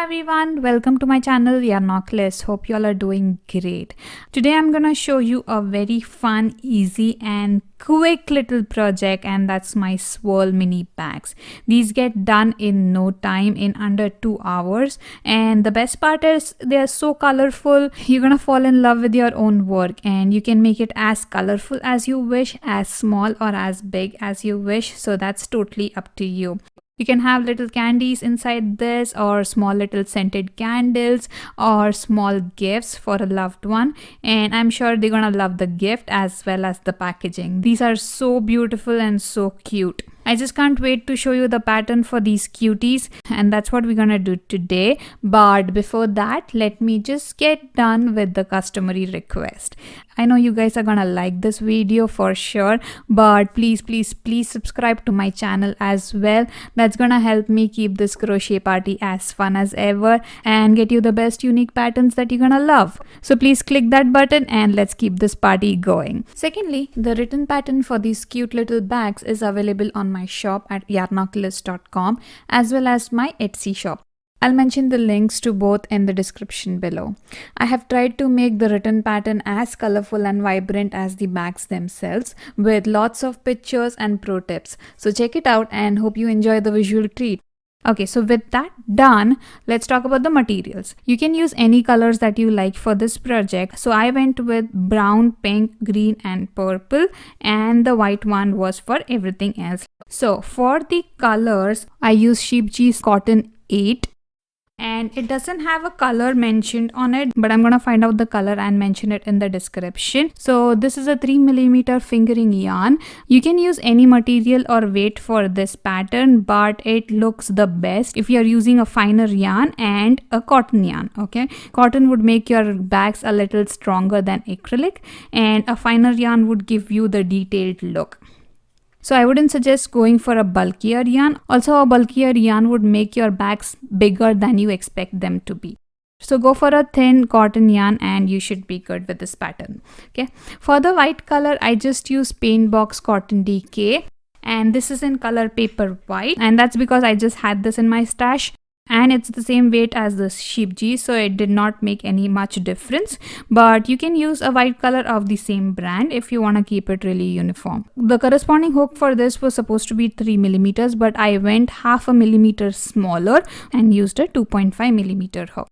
everyone, welcome to my channel Yarnockless. Hope you all are doing great. Today I'm gonna show you a very fun, easy and quick little project, and that's my swirl mini bags. These get done in no time, in under 2 hours, and the best part is they are so colorful. You're gonna fall in love with your own work, and you can make it as colorful as you wish, as small or as big as you wish, so that's totally up to you. You can have little candies inside this, or small little scented candles, or small gifts for a loved one, and I'm sure they're gonna love the gift as well as the packaging. These are so beautiful and so cute. I just can't wait to show you the pattern for these cuties, and that's what we're gonna do today. But before that, let me just get done with the customary request. I know you guys are gonna like this video for sure, but please subscribe to my channel as well. That's gonna help me keep this crochet party as fun as ever and get you the best unique patterns that you're gonna love. So please click that button and let's keep this party going. Secondly, the written pattern for these cute little bags is available on my shop at yarnockless.com as well as my Etsy shop. I'll mention the links to both in the description below. I have tried to make the written pattern as colorful and vibrant as the bags themselves, with lots of pictures and pro tips. So check it out and hope you enjoy the visual treat. Okay, so with that done, let's talk about the materials. You can use any colors that you like for this project. So I went with brown, pink, green and purple, and the white one was for everything else. So for the colors, I use Sheep Cheese Cotton 8. And it doesn't have a color mentioned on it, but I'm gonna find out the color and mention it in the description. So this is a 3mm fingering yarn. You can use any material or weight for this pattern, but it looks the best if you're using a finer yarn and a cotton yarn. Okay, cotton would make your bags a little stronger than acrylic, and a finer yarn would give you the detailed look. So I wouldn't suggest going for a bulkier yarn. Also, a bulkier yarn would make your bags bigger than you expect them to be. So go for a thin cotton yarn and you should be good with this pattern. Okay. For the white color, I just use Paint Box Cotton DK, and this is in color paper white, and that's because I just had this in my stash. And it's the same weight as the Sheep Cheese, so it did not make any much difference. But you can use a white color of the same brand if you want to keep it really uniform. The corresponding hook for this was supposed to be 3mm, but I went 0.5 mm smaller and used a 2.5mm hook.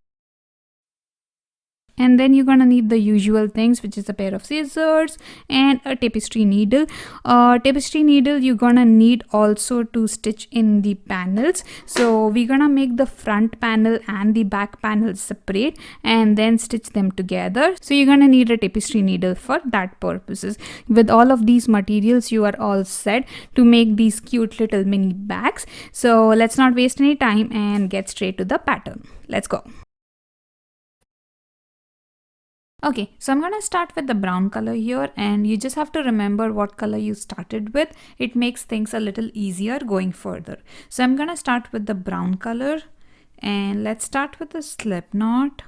And then you're gonna need the usual things, which is a pair of scissors and a tapestry needle. Tapestry needle you're gonna need also to stitch in the panels. So we're gonna make the front panel and the back panel separate and then stitch them together. So you're gonna need a tapestry needle for that purposes. With all of these materials, you are all set to make these cute little mini bags. So let's not waste any time and get straight to the pattern. Let's go. Okay, so I'm gonna start with the brown color here, and you just have to remember what color you started with. It makes things a little easier going further. So I'm gonna start with the brown color, and let's start with the slip knot.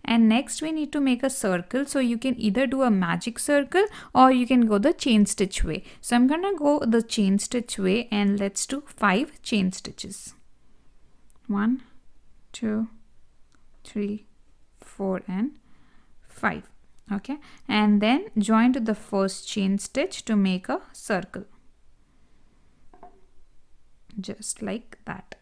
And next we need to make a circle, so you can either do a magic circle or you can go the chain stitch way. So I'm gonna go the chain stitch way, and let's do 5 chain stitches. 1, 2, 3, 4 and 5. Okay, and then join to the first chain stitch to make a circle, just like that.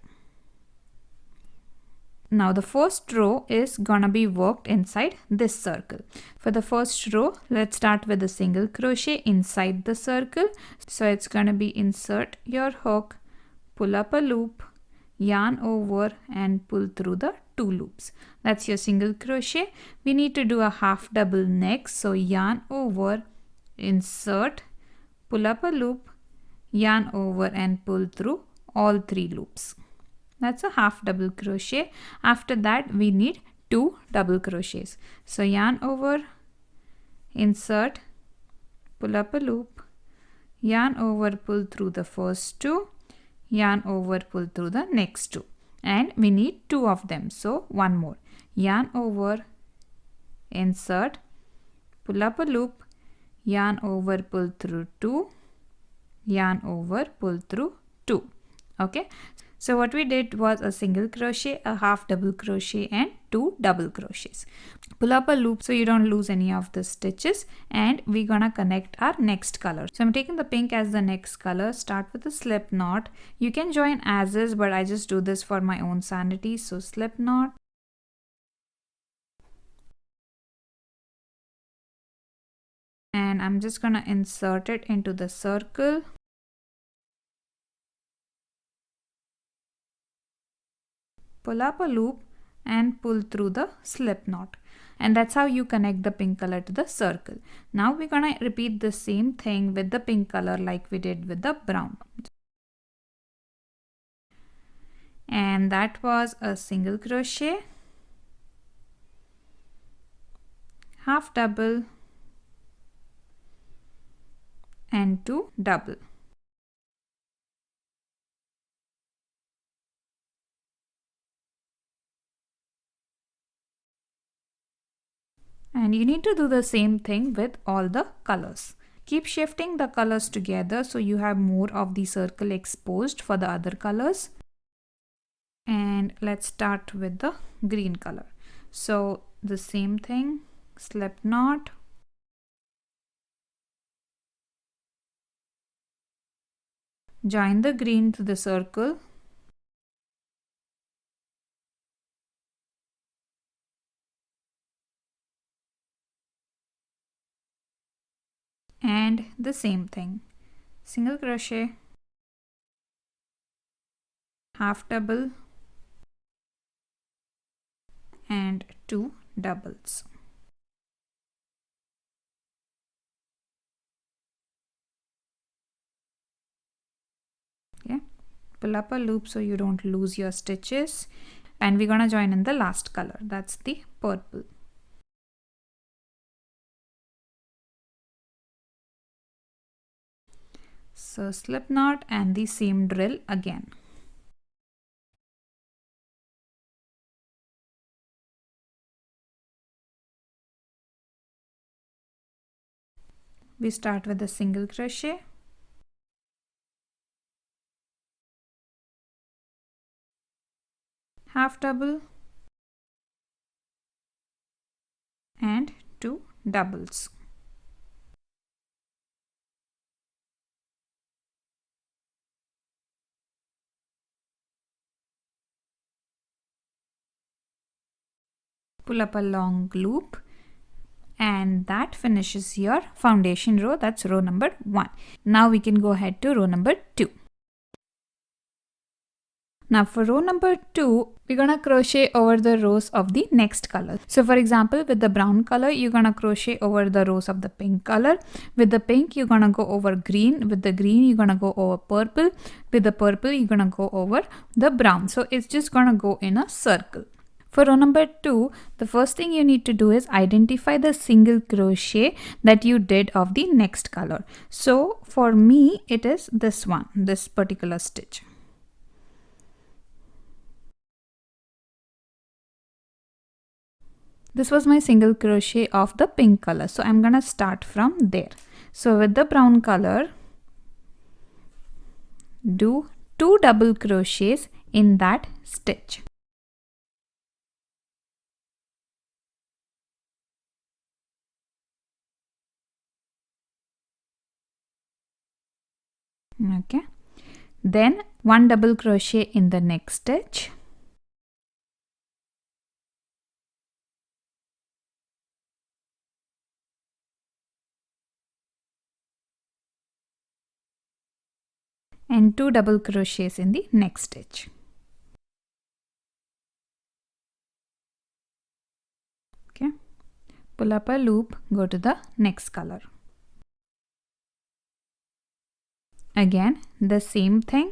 Now the first row is gonna be worked inside this circle. For the first row, let's start with a single crochet inside the circle. So it's gonna be insert your hook, pull up a loop, yarn over and pull through the 2 loops. That's your single crochet. We need to do a half double next, so yarn over, insert, pull up a loop, yarn over and pull through all 3 loops. That's a half double crochet. After that we need 2 double crochets. So yarn over, insert, pull up a loop, yarn over, pull through the first 2, yarn over, pull through the next 2, and we need 2 of them, so 1 more. Yarn over, insert, pull up a loop, yarn over, pull through 2, yarn over, pull through 2. Okay, So what we did was a single crochet, a half double crochet and 2 double crochets. Pull up a loop so you don't lose any of the stitches, and we're gonna connect our next color. So I'm taking the pink as the next color. Start with a slip knot. You can join as is, but I just do this for my own sanity. So slip knot. And I'm just gonna insert it into the circle. Pull up a loop and pull through the slip knot, and that's how you connect the pink color to the circle. Now we're gonna repeat the same thing with the pink color like we did with the brown. And that was a single crochet, half double and 2 double. And you need to do the same thing with all the colors. Keep shifting the colors together so you have more of the circle exposed for the other colors. And let's start with the green color. So the same thing, slip knot, join the green to the circle, and the same thing, single crochet, half double and 2 doubles. Okay, pull up a loop so you don't lose your stitches, and we're gonna join in the last color, that's the purple. So slip knot and the same drill again. We start with a single crochet, half double and 2 doubles. Pull up a long loop, and that finishes your foundation row. That's row number 1. Now we can go ahead to row number 2. Now for row number 2, we're gonna crochet over the rows of the next color. So for example, with the brown color, you're gonna crochet over the rows of the pink color. With the pink, you're gonna go over green. With the green, you're gonna go over purple. With the purple, you're gonna go over the brown. So it's just gonna go in a circle. For row number 2, the first thing you need to do is identify the single crochet that you did of the next color. So for me, it is this one, this particular stitch. This was my single crochet of the pink color. So I'm gonna start from there. So with the brown color, do 2 double crochets in that stitch. Okay, then 1 double crochet in the next stitch, and 2 double crochets in the next stitch. Okay, pull up a loop, go to the next color. Again, the same thing.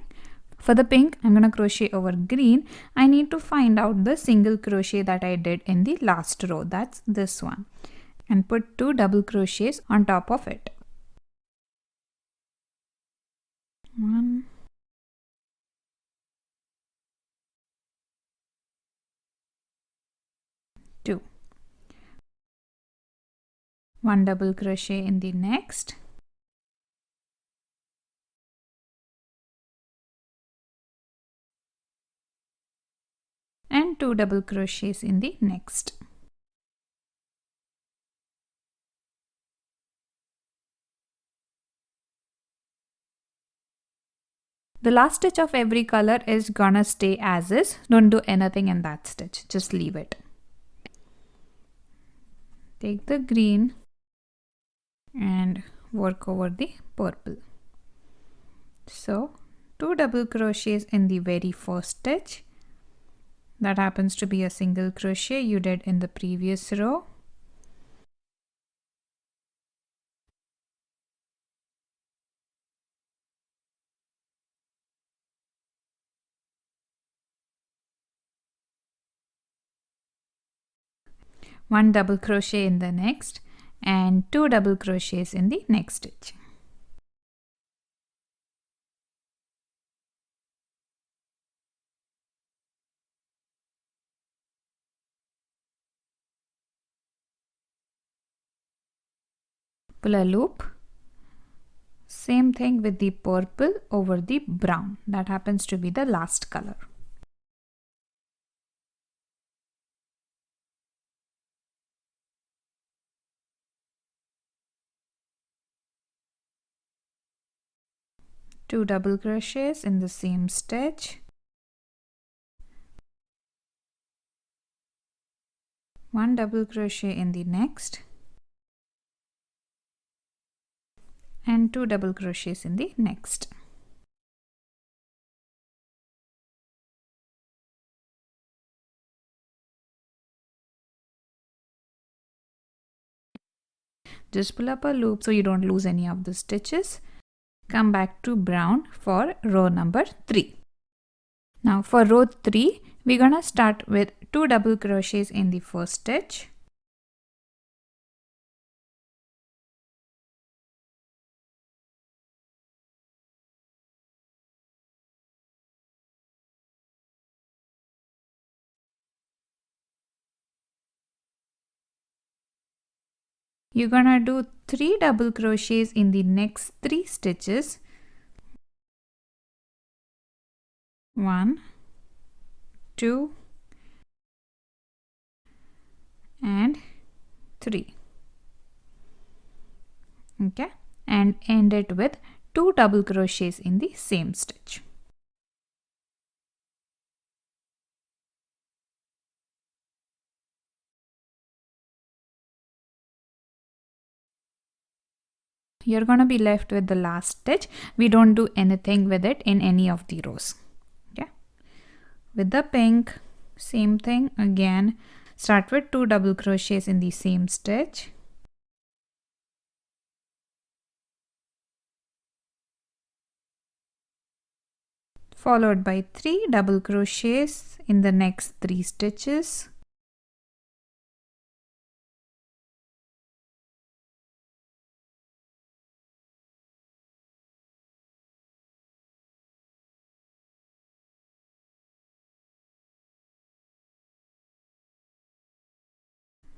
For the pink, I'm gonna crochet over green. I need to find out the single crochet that I did in the last row. That's this one. And put 2 double crochets on top of it. 1, 2. 1 double crochet in the next. and 2 double crochets in the next. The last stitch of every color is gonna stay as is. Don't do anything in that stitch, just leave it. Take the green and work over the purple. So 2 double crochets in the very first stitch. That happens to be a single crochet you did in the previous row. One double crochet in the next and 2 double crochets in the next stitch. Pull a loop. Same thing with the purple over the brown. That happens to be the last color. Two double crochets in the same stitch. One double crochet in the next. And 2 double crochets in the next. Just pull up a loop so you don't lose any of the stitches. Come back to brown for row number 3. Now for row 3, we're gonna start with 2 double crochets in the first stitch. You're gonna do 3 double crochets in the next 3 stitches. 1, 2 and 3. Okay, and end it with 2 double crochets in the same stitch. You're gonna be left with the last stitch. We don't do anything with it in any of the rows. Okay, with the pink, same thing again. Start with 2 double crochets in the same stitch. Followed by 3 double crochets in the next 3 stitches.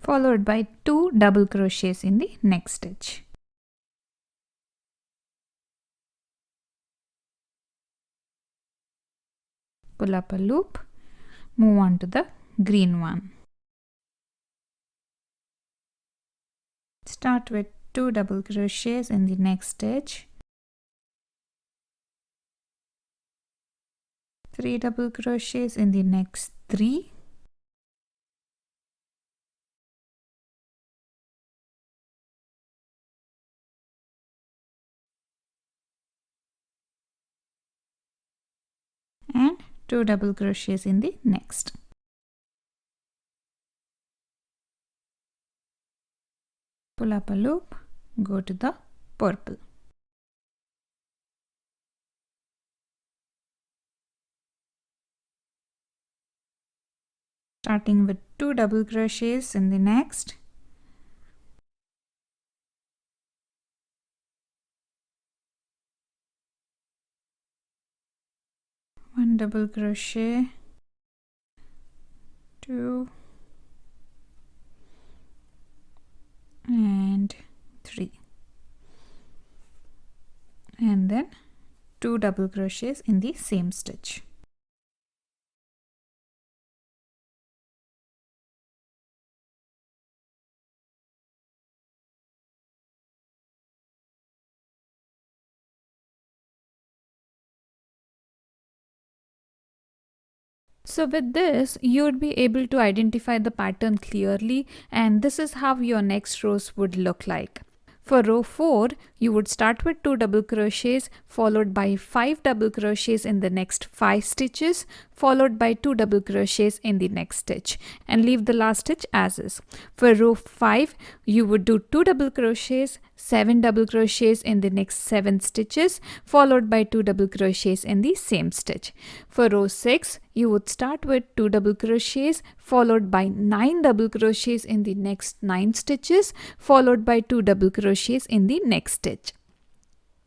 Followed by 2 double crochets in the next stitch. Pull up a loop, move on to the green one. Start with 2 double crochets in the next stitch. 3 double crochets in the next 3. And 2 double crochets in the next. Pull up a loop, go to the purple. Starting with 2 double crochets in the next. One double crochet, 2 and 3, and then 2 double crochets in the same stitch. So with this, you would be able to identify the pattern clearly, and this is how your next rows would look like. For row 4, you would start with 2 double crochets followed by 5 double crochets in the next 5 stitches, followed by 2 double crochets in the next stitch, and leave the last stitch as is. For row 5, you would do 2 double crochets, 7 double crochets in the next 7 stitches, followed by 2 double crochets in the same stitch. For row 6, you would start with 2 double crochets followed by 9 double crochets in the next 9 stitches, followed by 2 double crochets in the next stitch.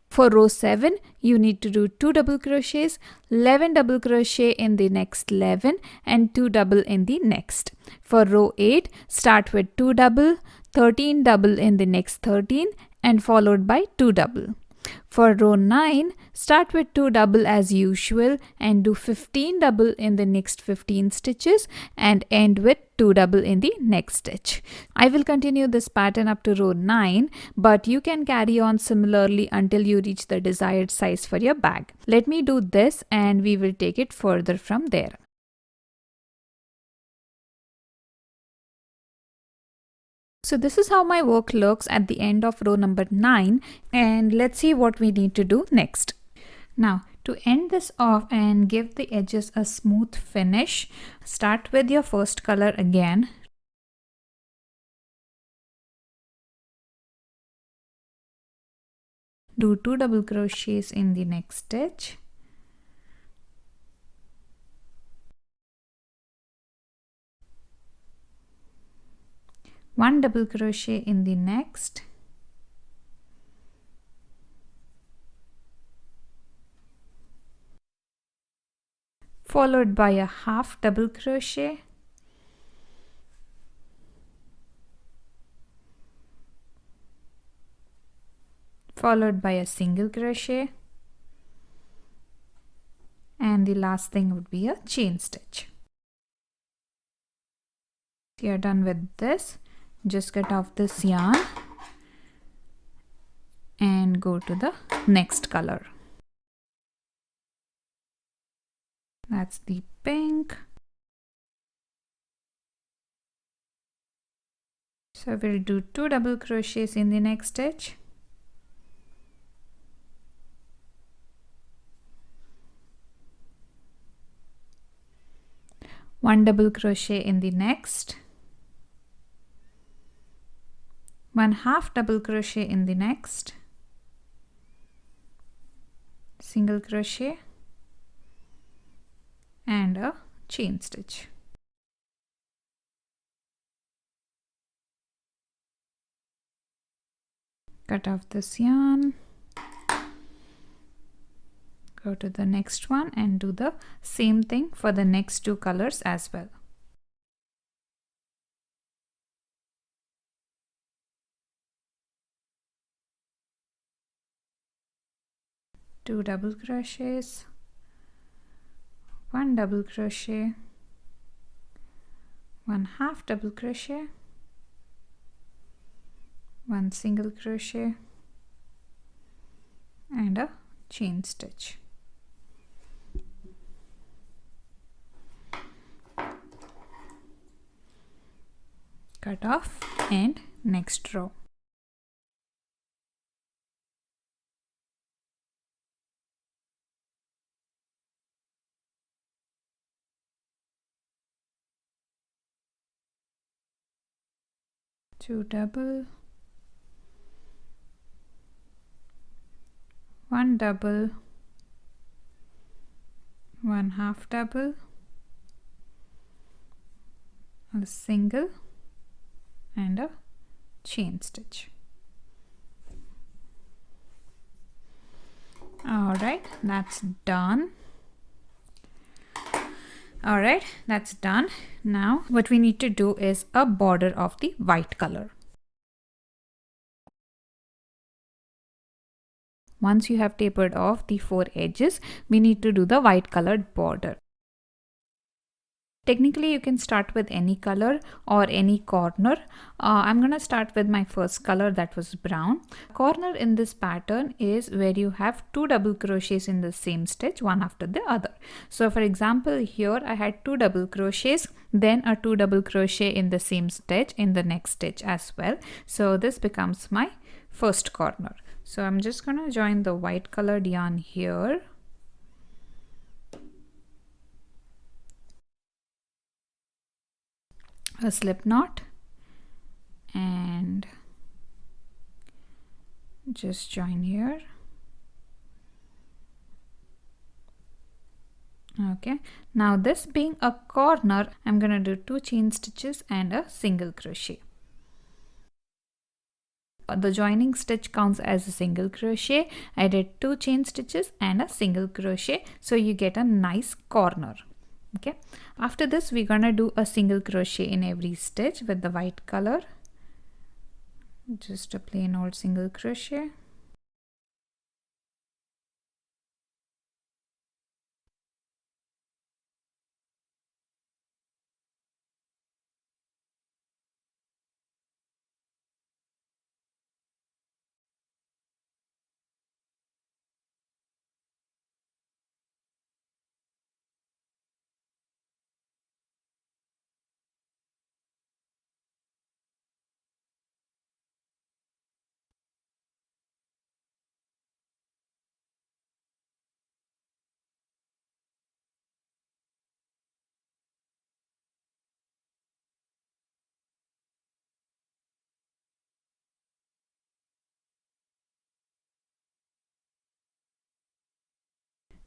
For row 7, you need to do 2 double crochets, 11 double crochet in the next 11 and 2 double in the next. For row 8, start with 2 double, 13 double in the next 13 and followed by 2 double. For row 9, start with 2 double as usual and do 15 double in the next 15 stitches and end with 2 double in the next stitch. I will continue this pattern up to row 9, but you can carry on similarly until you reach the desired size for your bag. Let me do this and we will take it further from there. So this is how my work looks at the end of row number 9, and let's see what we need to do next. Now to end this off and give the edges a smooth finish, start with your first color again. Do 2 double crochets in the next stitch. One double crochet in the next. Followed by a half double crochet. Followed by a single crochet. And the last thing would be a chain stitch. You're done with this. Just cut off this yarn and go to the next color. That's the pink. So we'll do 2 double crochets in the next stitch. One double crochet in the next. One half double crochet in the next, single crochet and a chain stitch. Cut off this yarn, go to the next one and do the same thing for the next 2 colors as well. Two double crochets, one double crochet, one half double crochet, one single crochet and a chain stitch. Cut off and next row. Two double, one double, one half double, a single and a chain stitch. Alright, that's done. Alright, that's done. Now what we need to do is a border of the white color. Once you have tapered off the 4 edges, we need to do the white colored border. Technically, you can start with any color or any corner. I'm gonna start with my first color, that was brown. Corner in this pattern is where you have 2 double crochets in the same stitch, one after the other. So for example, here I had 2 double crochets, then a 2 double crochet in the same stitch in the next stitch as well. So this becomes my first corner. So I'm just gonna join the white colored yarn here. A slip knot and just join here. Okay, now this being a corner, I'm gonna do 2 chain stitches and a single crochet. The joining stitch counts as a single crochet. I did 2 chain stitches and a single crochet, so you get a nice corner. Okay, after this we're gonna do a single crochet in every stitch with the white color. Just a plain old single crochet.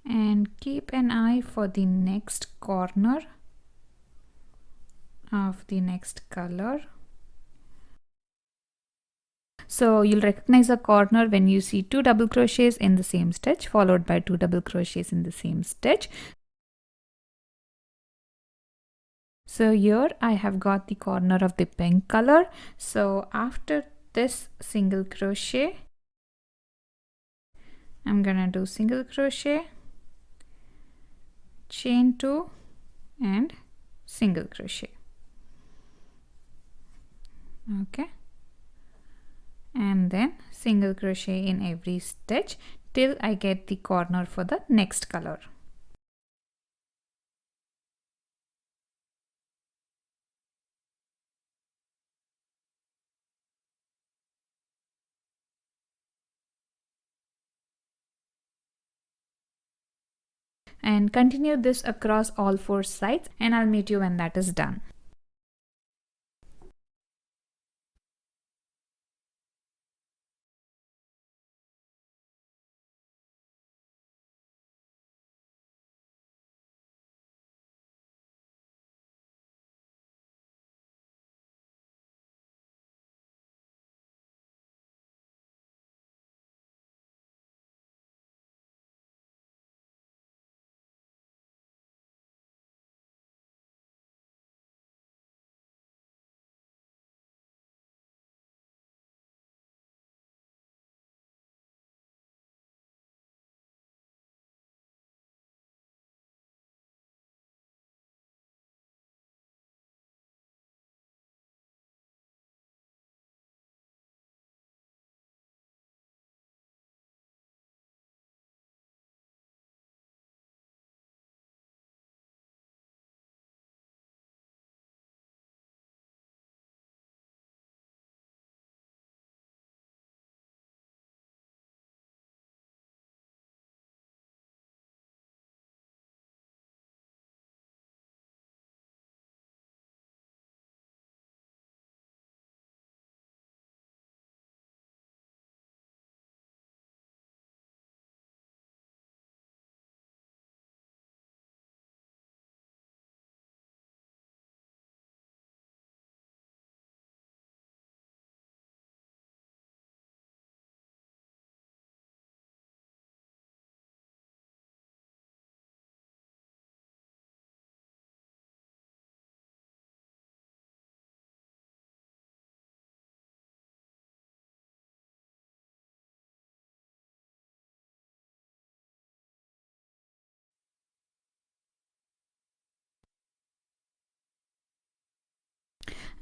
And keep an eye for the next corner of the next color. So you'll recognize a corner when you see 2 double crochets in the same stitch followed by 2 double crochets in the same stitch. So here I have got the corner of the pink color. So after this single crochet, I'm gonna do single crochet, chain 2 and single crochet. Okay, and then single crochet in every stitch till I get the corner for the next color. And continue this across all 4 sides, and I'll meet you when that is done.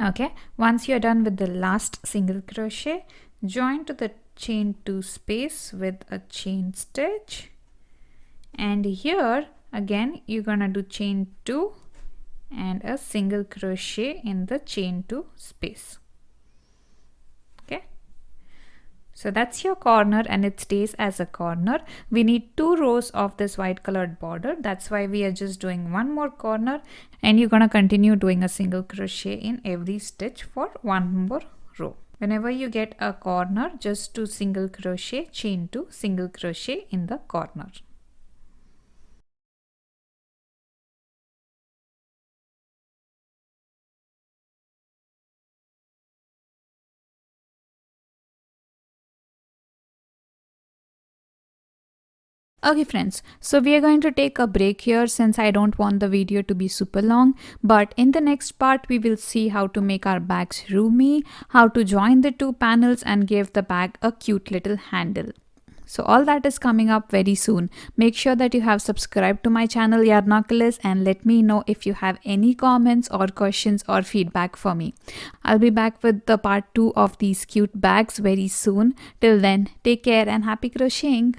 Okay, once you're done with the last single crochet, join to the chain 2 space with a chain stitch, and here again you're gonna do chain 2 and a single crochet in the chain 2 space. Okay, so that's your corner and it stays as a corner. We need 2 rows of this white colored border, that's why we are just doing one more corner, and you're gonna continue doing a single crochet in every stitch for one more row. Whenever you get a corner, just do single crochet, chain 2, single crochet in the corner. Okay friends, so we are going to take a break here since I don't want the video to be super long, but in the next part we will see how to make our bags roomy, how to join the 2 panels and give the bag a cute little handle. So all that is coming up very soon. Make sure that you have subscribed to my channel Yarnoculus and let me know if you have any comments or questions or feedback for me. I'll be back with the part 2 of these cute bags very soon. Till then, take care and happy crocheting!